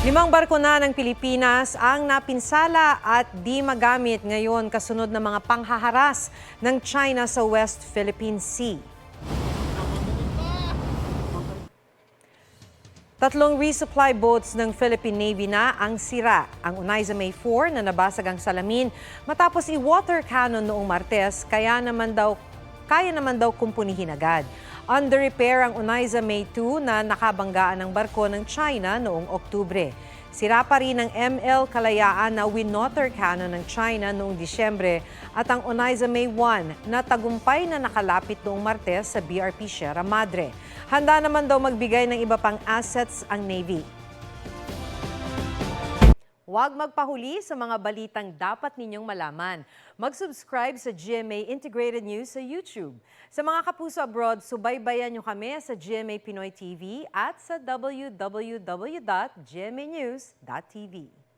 5 barko na ng Pilipinas ang napinsala at di magamit ngayon kasunod ng mga panghaharas ng China sa West Philippine Sea. 3 resupply boats ng Philippine Navy na ang sira. Ang Oneida May 4 na nabasag ang salamin matapos i-water cannon noong Martes, kaya naman daw kumpunihin agad. Under repair ang Oneida May 2 na nakabanggaan ng barko ng China noong Oktubre. Sira pa rin ang ML Kalayaan na winotter cannon ng China noong Disyembre at ang Oneida May 1 na tagumpay na nakalapit noong Martes sa BRP Sierra Madre. Handa naman daw magbigay ng iba pang assets ang Navy. Huwag magpahuli sa mga balitang dapat ninyong malaman. Mag-subscribe sa GMA Integrated News sa YouTube. Sa mga kapuso abroad, subaybayan nyo kami sa GMA Pinoy TV at sa www.gmanews.tv.